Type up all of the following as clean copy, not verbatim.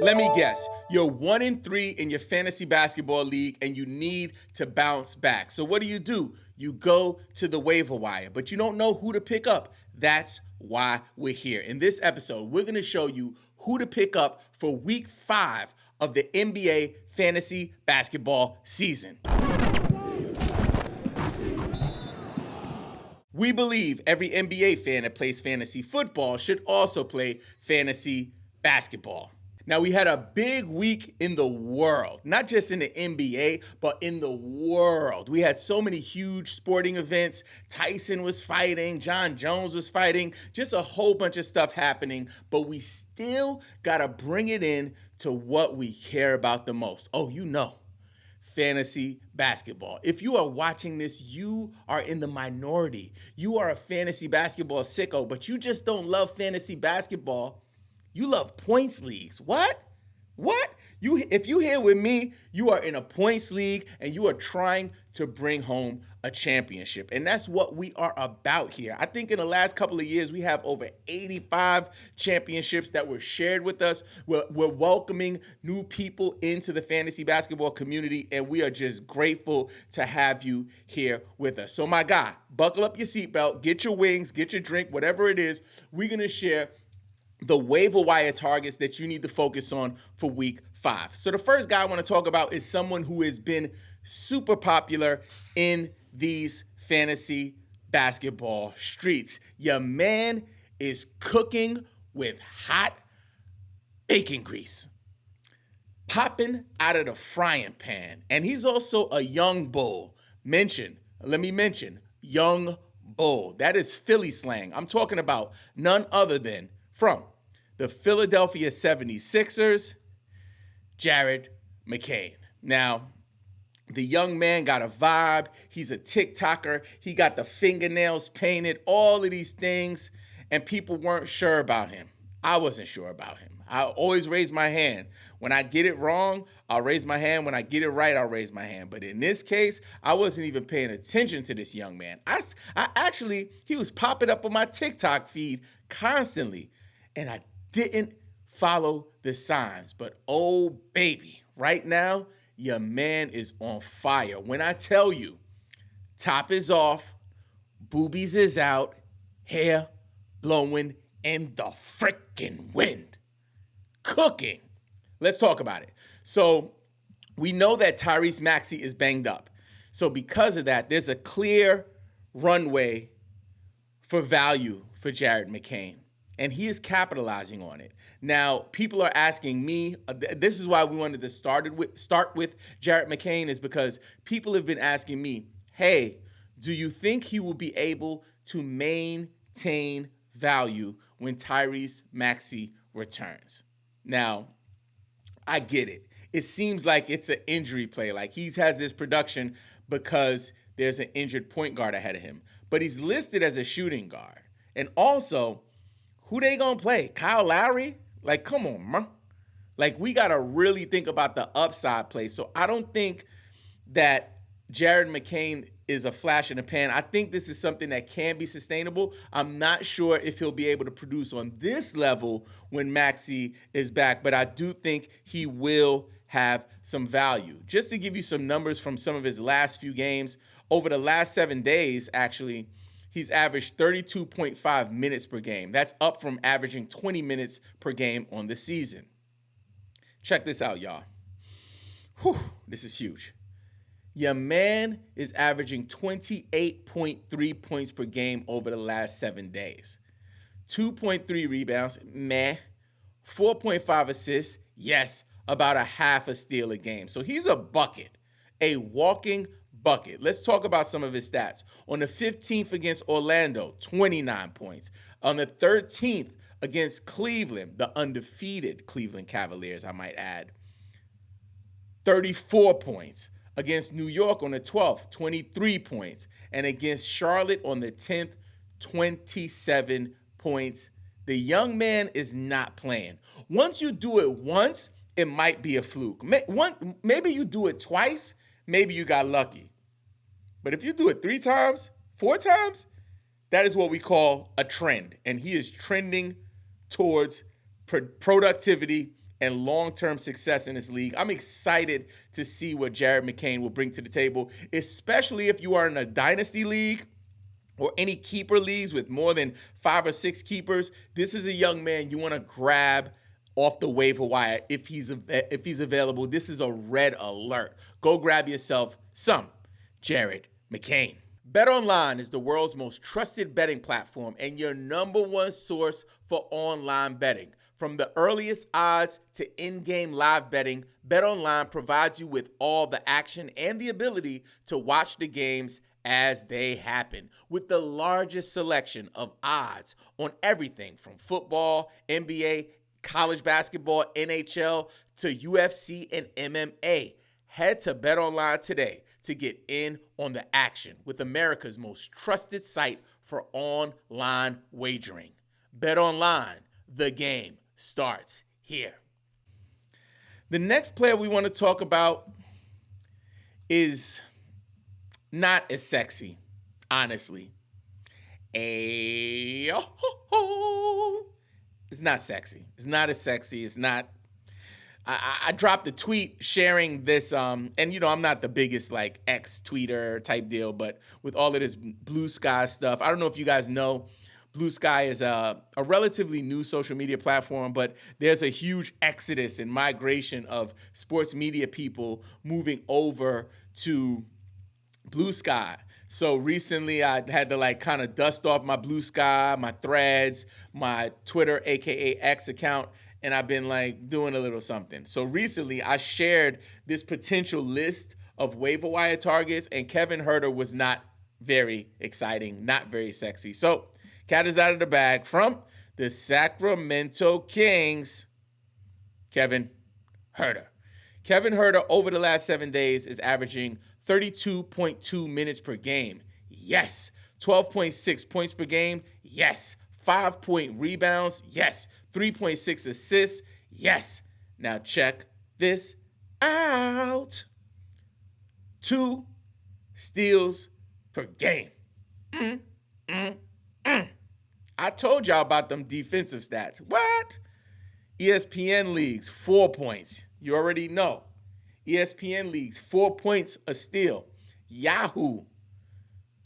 Let me guess, you're 1-3 in your fantasy basketball league and you need to bounce back. So what do? You go to the waiver wire, but you don't know who to pick up. That's why we're here. In this episode, we're going to show you who to pick up for week 5 of the NBA fantasy basketball season. We believe every NBA fan that plays fantasy football should also play fantasy basketball. Now, we had a big week in the world, not just in the NBA, but in the world. We had so many huge sporting events. Tyson was fighting, John Jones was fighting, just a whole bunch of stuff happening, but we still got to bring it in to what we care about the most. Oh, you know, fantasy basketball. If you are watching this, you are in the minority. You are a fantasy basketball sicko, but you just don't love fantasy basketball. You love points leagues. What? If you're here with me, you are in a points league and you are trying to bring home a championship. And that's what we are about here. I think in the last couple of years, we have over 85 championships that were shared with us. We're welcoming new people into the fantasy basketball community, and we are just grateful to have you here with us. So my guy, buckle up your seatbelt, get your wings, get your drink, whatever it is. We're going to share the waiver wire targets that you need to focus on for week 5. So the first guy I want to talk about is someone who has been super popular in these fantasy basketball streets. Your man is cooking with hot bacon grease, popping out of the frying pan. And he's also a young bull. Let me mention, young bull. That is Philly slang. I'm talking about none other than from the Philadelphia 76ers, Jared McCain. Now, the young man got a vibe. He's a TikToker. He got the fingernails painted, all of these things, and people weren't sure about him. I wasn't sure about him. I always raise my hand. When I get it wrong, I'll raise my hand. When I get it right, I'll raise my hand. But in this case, I wasn't even paying attention to this young man. He was popping up on my TikTok feed constantly, and I didn't follow the signs. But oh, baby, right now, your man is on fire. When I tell you, top is off, boobies is out, hair blowing in the freaking wind. Cooking. Let's talk about it. So we know that Tyrese Maxey is banged up. So because of that, there's a clear runway for value for Jared McCain, and he is capitalizing on it. Now, people are asking me, this is why we wanted to start with Jared McCain, is because people have been asking me, hey, do you think he will be able to maintain value when Tyrese Maxey returns? Now, I get it. It seems like it's an injury play. Like he has this production because there's an injured point guard ahead of him. But he's listed as a shooting guard. And also, who they gonna play? Kyle Lowry? Like, come on, man. Like, we gotta really think about the upside play. So I don't think that Jared McCain is a flash in the pan. I think this is something that can be sustainable. I'm not sure if he'll be able to produce on this level when Maxey is back, but I do think he will have some value. Just to give you some numbers from some of his last few games, over the last 7 days, actually, he's averaged 32.5 minutes per game. That's up from averaging 20 minutes per game on the season. Check this out, y'all. Whew, this is huge. Your man is averaging 28.3 points per game over the last 7 days. 2.3 rebounds, meh. 4.5 assists, yes, about a half a steal a game. So he's a bucket, a walking bucket. Let's talk about some of his stats. On the 15th against Orlando, 29 points. On the 13th against Cleveland, the undefeated Cleveland Cavaliers, I might add, 34 points. Against New York on the 12th, 23 points. And against Charlotte on the 10th, 27 points. The young man is not playing. Once you do it once, it might be a fluke. Maybe you do it twice, maybe you got lucky. But if you do it 3 times, 4 times, that is what we call a trend. And he is trending towards productivity and long-term success in this league. I'm excited to see what Jared McCain will bring to the table, especially if you are in a dynasty league or any keeper leagues with more than 5 or 6 keepers. This is a young man you want to grab off the waiver wire if he's available. This is a red alert. Go grab yourself some Jared McCain. BetOnline is the world's most trusted betting platform and your number one source for online betting. From the earliest odds to in-game live betting, BetOnline provides you with all the action and the ability to watch the games as they happen. With the largest selection of odds on everything from football, NBA, college basketball, NHL, to UFC and MMA. Head to BetOnline today to get in on the action with America's most trusted site for online wagering. BetOnline, the game starts here. The next player we want to talk about is not as sexy, honestly. It's not sexy. It's not as sexy. It's not. I dropped a tweet sharing this, and I'm not the biggest like ex-tweeter type deal, but with all of this Blue Sky stuff, I don't know if you guys know, Blue Sky is a relatively new social media platform, but there's a huge exodus and migration of sports media people moving over to Blue Sky. So recently I had to kind of dust off my Blue Sky, my Threads, my Twitter, aka X account, and I've been doing a little something. So recently I shared this potential list of waiver wire targets, and Kevin Huerter was not very exciting, not very sexy. So cat is out of the bag from the Sacramento Kings, Kevin Huerter. Kevin Huerter over the last 7 days is averaging 32.2 minutes per game. Yes. 12.6 points per game. Yes. 5-point rebounds. Yes. 3.6 assists. Yes. Now check this out. 2 steals per game. I told y'all about them defensive stats. What? ESPN leagues, 4 points. You already know. ESPN leagues, 4 points a steal. Yahoo,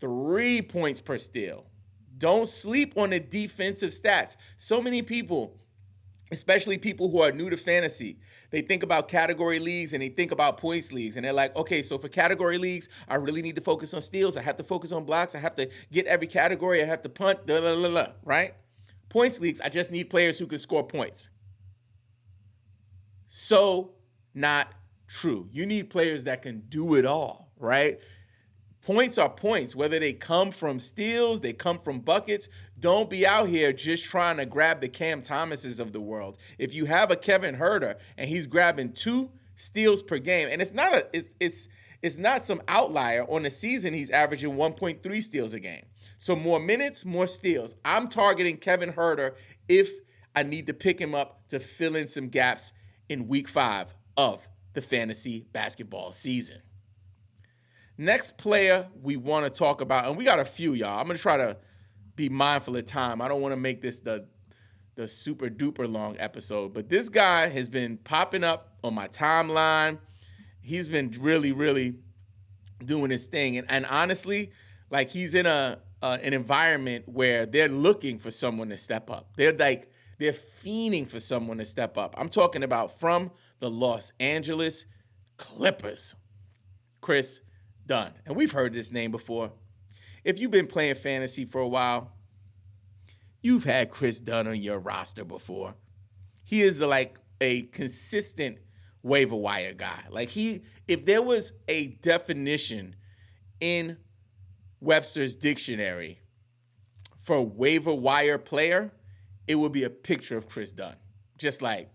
3 points per steal. Don't sleep on the defensive stats. So many people, especially people who are new to fantasy, they think about category leagues and they think about points leagues. And they're like, okay, so for category leagues, I really need to focus on steals. I have to focus on blocks. I have to get every category. I have to punt, right? Points leagues, I just need players who can score points. So not true. You need players that can do it all, right? Points are points, whether they come from steals, they come from buckets. Don't be out here just trying to grab the Cam Thomases of the world. If you have a Kevin Huerter and he's grabbing 2 steals per game, and it's not some outlier. On the season, he's averaging 1.3 steals a game. So more minutes, more steals. I'm targeting Kevin Huerter if I need to pick him up to fill in some gaps in week 5 of the fantasy basketball season. Next player we want to talk about, and we got a few, y'all. I'm going to try to be mindful of time. I don't want to make this the super duper long episode, but this guy has been popping up on my timeline. He's been really, really doing his thing. And honestly, he's in an environment where they're looking for someone to step up. They're fiending for someone to step up. I'm talking about from the Los Angeles Clippers, Chris Dunn. And we've heard this name before. If you've been playing fantasy for a while, you've had Chris Dunn on your roster before. He is a consistent waiver wire guy. If there was a definition in Webster's dictionary for waiver wire player, it would be a picture of Chris Dunn. Just like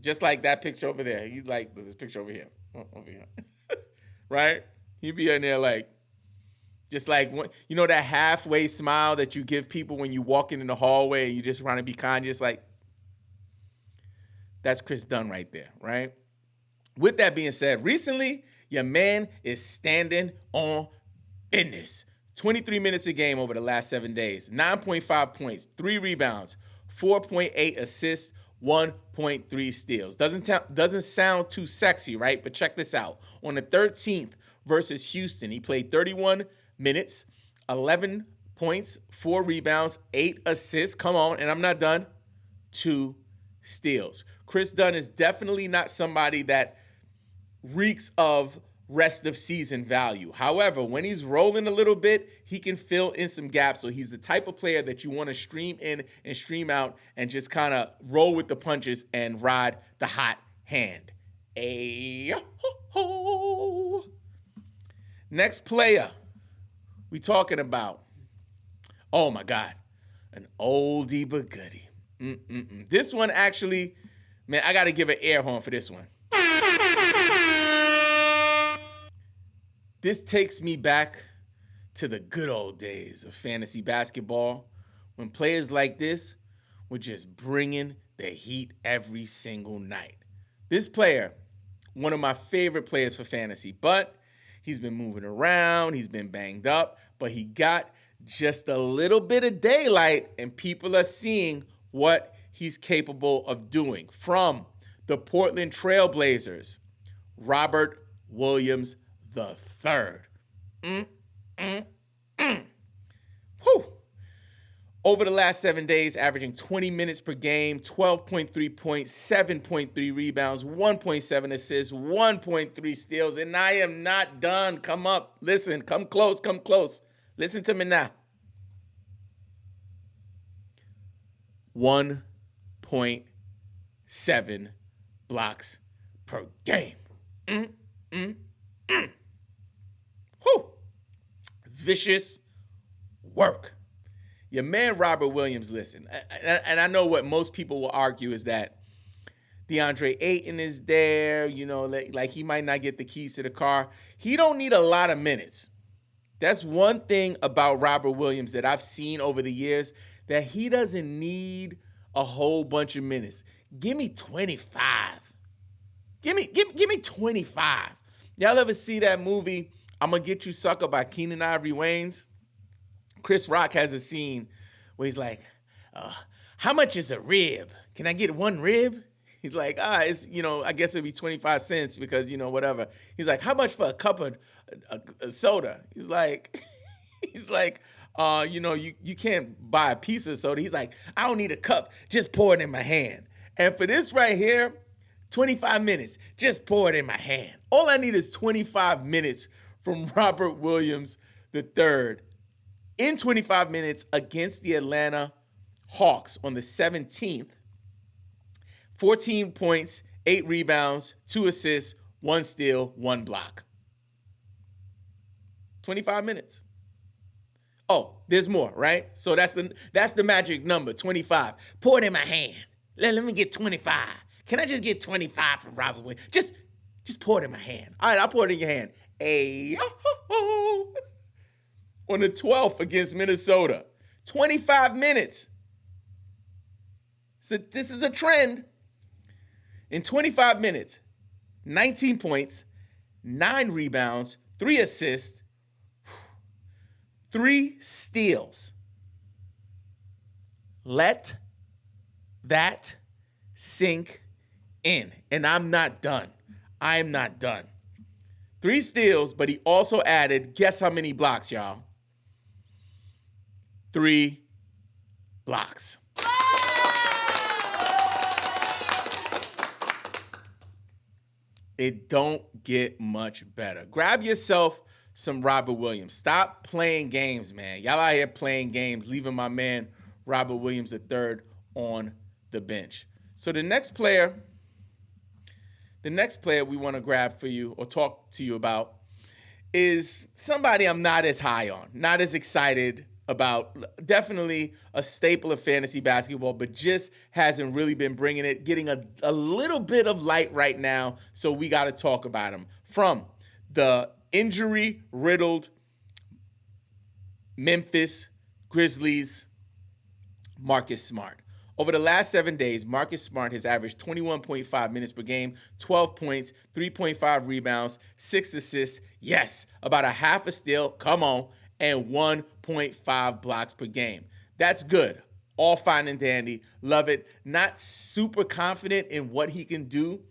that picture over there. He's this picture over here. Over here. Right? He'd be in there just that halfway smile that you give people when you walk in the hallway and you just want to be kind, that's Chris Dunn right there, right? With that being said, recently, your man is standing on business. 23 minutes a game over the last 7 days, 9.5 points, 3 rebounds, 4.8 assists, 1.3 steals. Doesn't sound too sexy, right? But check this out. On the 13th versus Houston, he played 31 minutes, 11 points, 4 rebounds, 8 assists. Come on, and I'm not done. 2 steals. Chris Dunn is definitely not somebody that reeks of rest of season value. However, when he's rolling a little bit, he can fill in some gaps. So he's the type of player that you want to stream in and stream out and just kind of roll with the punches and ride the hot hand. Next player we talking about. Oh my God, an oldie but goodie. This one actually, man, I got to give an air horn for this one. This takes me back to the good old days of fantasy basketball when players like this were just bringing the heat every single night. This player, one of my favorite players for fantasy, but he's been moving around, he's been banged up, but he got just a little bit of daylight and people are seeing what he's capable of doing. From the Portland Trail Blazers, Robert Williams III. Whew. Over the last 7 days, averaging 20 minutes per game, 12.3 points, 7.3 rebounds, 1.7 assists, 1.3 steals, and I am not done. Come up. Listen, come close, come close. Listen to me now. 1.7 blocks per game. Whew. Vicious work. Your man Robert Williams, listen, and I know what most people will argue is that DeAndre Ayton is there, you know, like he might not get the keys to the car. He don't need a lot of minutes. That's one thing about Robert Williams that I've seen over the years, that he doesn't need a whole bunch of minutes. Give me 25. Give me 25. Y'all ever see that movie, I'm Gonna Get You Sucker by Keenan Ivory Wayans? Chris Rock has a scene where he's like, how much is a rib? Can I get one rib? He's like, it's, you know, I guess it'd be 25 cents because, you know, whatever. He's like, how much for a cup of a soda? He's like, you know, you can't buy a piece of soda. He's like, I don't need a cup. Just pour it in my hand. And for this right here, 25 minutes, just pour it in my hand. All I need is 25 minutes from Robert Williams III in 25 minutes against the Atlanta Hawks on the 17th. 14 points, 8 rebounds, 2 assists, 1 steal, 1 block. 25 minutes. Oh, there's more, right? So that's the magic number, 25. Pour it in my hand. Let me get 25. Can I just get 25 from Robert Williams? Just pour it in my hand. All right, I'll pour it in your hand. On the 12th against Minnesota, 25 minutes. So this is a trend. In 25 minutes, 19 points, 9 rebounds, 3 assists, 3 steals. Let that sink in. And I'm not done. I'm not done. 3 steals, but he also added, guess how many blocks, y'all? 3 blocks. It don't get much better. Grab yourself some Robert Williams. Stop playing games, man. Y'all out here playing games, leaving my man Robert Williams III on the bench. So the next player we want to grab for you or talk to you about is somebody I'm not as high on, not as excited about. Definitely a staple of fantasy basketball, but just hasn't really been bringing it, getting a little bit of light right now, so we got to talk about him. From the injury-riddled Memphis Grizzlies, Marcus Smart. Over the last 7 days, Marcus Smart has averaged 21.5 minutes per game, 12 points, 3.5 rebounds, 6 assists, yes, about a half a steal, come on, and 1.5 blocks per game. That's good. All fine and dandy. Love it. Not super confident in what he can do,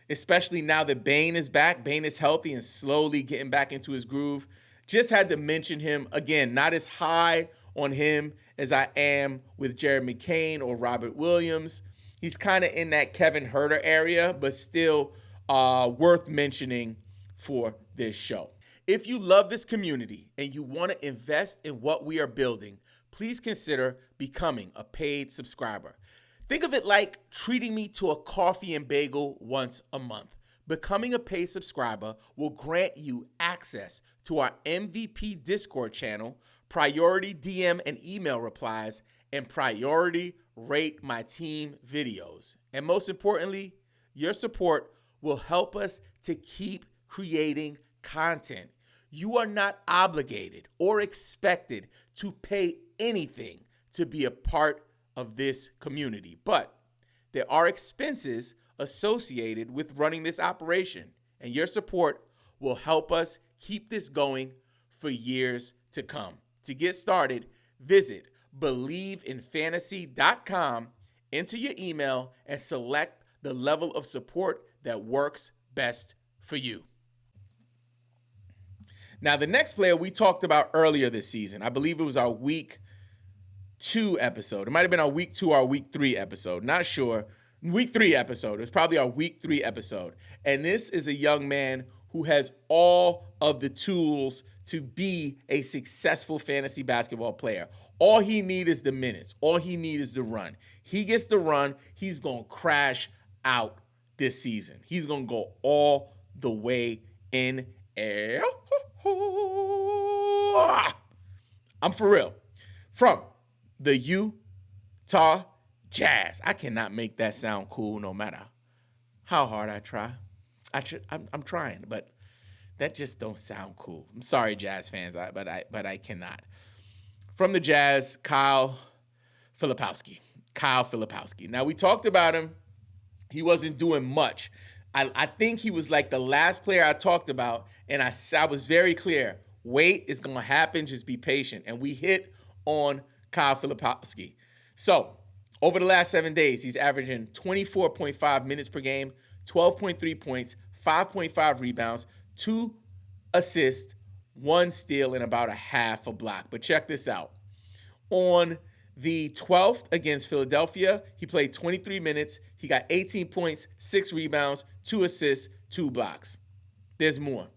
especially now that Bane is back. Bane is healthy and slowly getting back into his groove. Just had to mention him. Again, not as high on him as I am with Jared McCain or Robert Williams. He's kind of in that Kevin Huerter area, but still worth mentioning for this show. If you love this community and you want to invest in what we are building, please consider becoming a paid subscriber. Think of it like treating me to a coffee and bagel once a month. Becoming a paid subscriber will grant you access to our MVP Discord channel, priority DM and email replies, and priority rate my team videos. And most importantly, your support will help us to keep creating content. You are not obligated or expected to pay anything to be a part of this community, but there are expenses associated with running this operation, and your support will help us keep this going for years to come. To get started, visit believeinfantasy.com, enter your email, and select the level of support that works best for you. Now, the next player we talked about earlier this season, I believe it was our week 2 episode. It might have been our week 2 or week 3 episode. Not sure. Week 3 episode. It was probably our week 3 episode. And this is a young man who has all of the tools to be a successful fantasy basketball player. All he needs is the minutes. All he needs is the run. He gets the run. He's going to crash out this season. He's going to go all the way in. I'm for real. From the Utah Jazz. I cannot make that sound cool no matter how hard I try. I'm trying, but that just don't sound cool. I'm sorry, Jazz fans, but I cannot. From the Jazz, Kyle Filipowski. Now, we talked about him. He wasn't doing much. I think he was like the last player I talked about, and I was very clear. Wait, it's going to happen. Just be patient. And we hit on Kyle Filipowski. So, over the last 7 days, he's averaging 24.5 minutes per game, 12.3 points, 5.5 rebounds, 2 assists, 1 steal, and about a half a block. But check this out. On the 12th against Philadelphia, he played 23 minutes. He got 18 points, 6 rebounds, 2 assists, 2 blocks. There's more.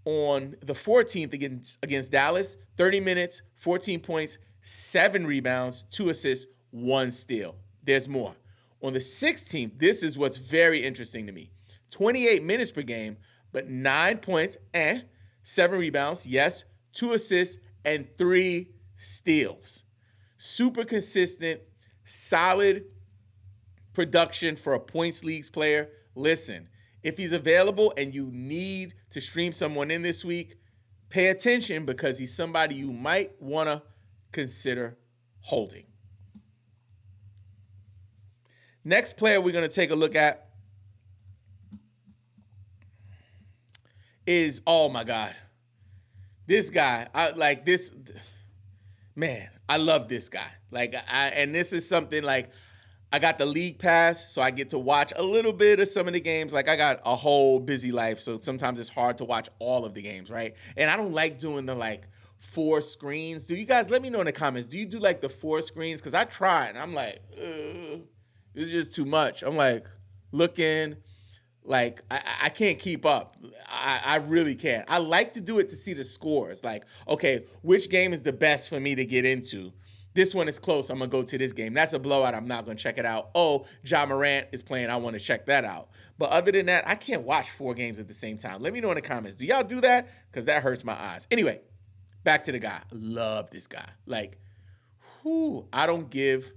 On the 14th against Dallas, 30 minutes, 14 points, 7 rebounds, 2 assists, 1 steal. There's more. On the 16th, this is what's very interesting to me. 28 minutes per game, but 9 points, 7 rebounds, yes, 2 assists, and 3 steals. Super consistent, solid production for a points leagues player. Listen, if he's available and you need to stream someone in this week, pay attention because he's somebody you might want to consider holding. Next player we're going to take a look at is, oh my God, this guy. I love this guy. And this is something like, I got the league pass, so I get to watch a little bit of some of the games. Like, I got a whole busy life, so sometimes it's hard to watch all of the games, right? And I don't like doing the 4 screens. Do you guys, let me know in the comments, do you do the 4 screens? Because I try, and I'm like, this is just too much. I'm looking, I can't keep up. I really can't. I like to do it to see the scores. Okay, which game is the best for me to get into? This one is close. I'm going to go to this game. That's a blowout. I'm not going to check it out. Oh, Ja Morant is playing. I want to check that out. But other than that, I can't watch 4 games at the same time. Let me know in the comments. Do y'all do that? Because that hurts my eyes. Anyway, back to the guy. Love this guy. I don't give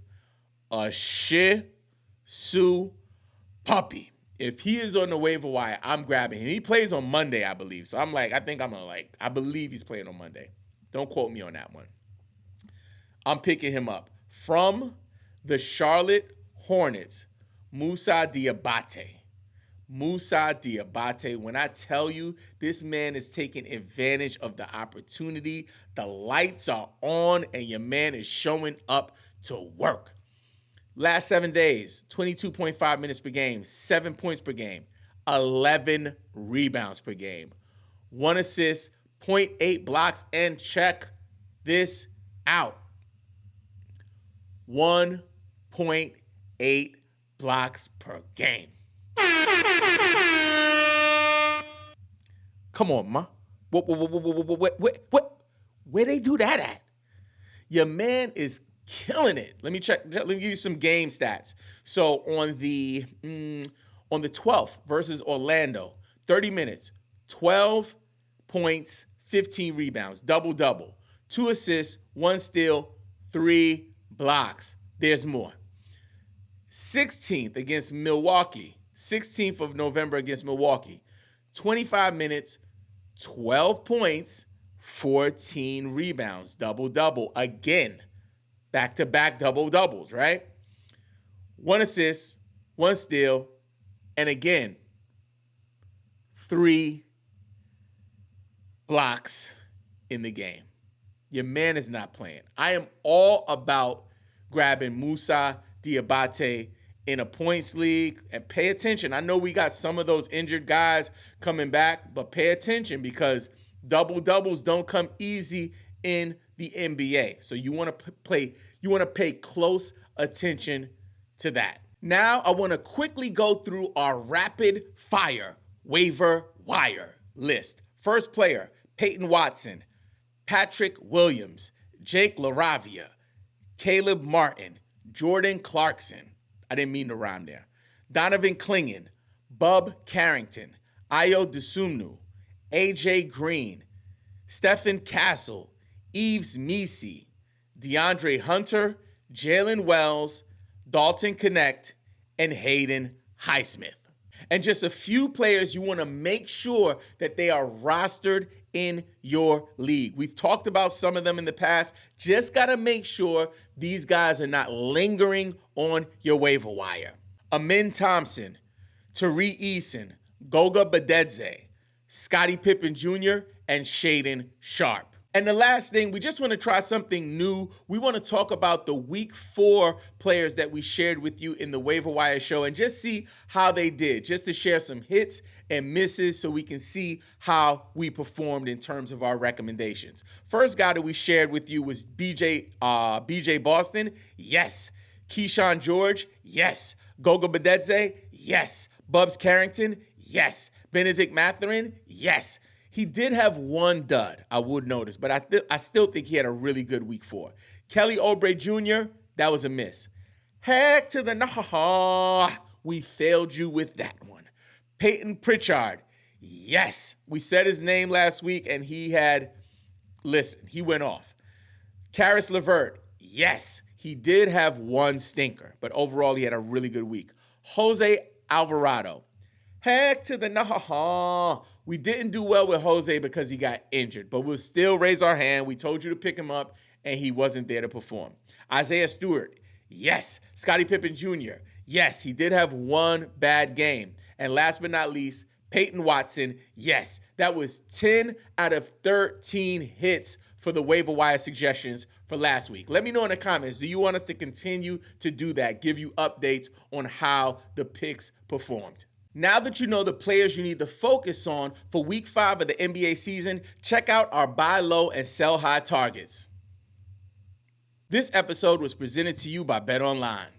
a shit, Sue puppy. If he is on the waiver wire, I'm grabbing him. He plays on Monday, I believe. So I believe he's playing on Monday. Don't quote me on that one. I'm picking him up. From the Charlotte Hornets, Moussa Diabate. Musa Diabate. When I tell you this man is taking advantage of the opportunity, the lights are on and your man is showing up to work. Last 7 days, 22.5 minutes per game, 7 points per game, 11 rebounds per game, 1 assist, 0.8 blocks, and check this out. 1.8 blocks per game. Come on, ma. Where they do that at? Your man is killing it. Let me check. Let me give you some game stats. So on the 12th versus Orlando, 30 minutes, 12 points, 15 rebounds, double-double, 2 assists, 1 steal, 3 blocks. There's more. 16th against Milwaukee, 16th of November against Milwaukee, 25 minutes, 12 points, 14 rebounds, double-double. Again, back-to-back double-doubles, right? 1 assist, 1 steal, and again, 3 blocks in the game. Your man is not playing. I am all about grabbing Musa Diabate in a points league, and pay attention. I know we got some of those injured guys coming back, but pay attention because double-doubles don't come easy in the NBA. So you want to pay close attention to that. Now I want to quickly go through our rapid fire waiver wire list. First player, Peyton Watson, Patrick Williams, Jake LaRavia, Caleb Martin, Jordan Clarkson. I didn't mean to rhyme there. Donovan Clingan, Bub Carrington, Ayo Dosunmu, AJ Green, Stephen Castle, Yves Misi, DeAndre Hunter, Jalen Wells, Dalton Connect, and Hayden Highsmith. And just a few players you want to make sure that they are rostered in your league. We've talked about some of them in the past. Just got to make sure these guys are not lingering on your waiver wire. Amin Thompson, Tari Eason, Goga Badedze, Scottie Pippen Jr., and Shaden Sharp. And the last thing, we just want to try something new. We want to talk about the week 4 players that we shared with you in the Waiver Wire show and just see how they did, just to share some hits and misses so we can see how we performed in terms of our recommendations. First guy that we shared with you was BJ Boston. Yes. Keyshawn George. Yes. Goga Badedze. Yes. Bubs Carrington. Yes. Benedict Mathurin. Yes. He did have 1 dud, I would notice, but I still think he had a really good week 4. Kelly Oubre Jr., that was a miss. Heck to the nah, we failed you with that one. Peyton Pritchard, yes. We said his name last week, and he went off. Karis LeVert, yes. He did have 1 stinker, but overall he had a really good week. Jose Alvarado, heck to the nah. We didn't do well with Jose because he got injured, but we'll still raise our hand. We told you to pick him up, and he wasn't there to perform. Isaiah Stewart, yes. Scottie Pippen Jr., yes. He did have 1 bad game. And last but not least, Peyton Watson, yes. That was 10 out of 13 hits for the waiver wire suggestions for last week. Let me know in the comments, do you want us to continue to do that, give you updates on how the picks performed? Now that you know the players you need to focus on for week 5 of the NBA season, check out our buy low and sell high targets. This episode was presented to you by BetOnline.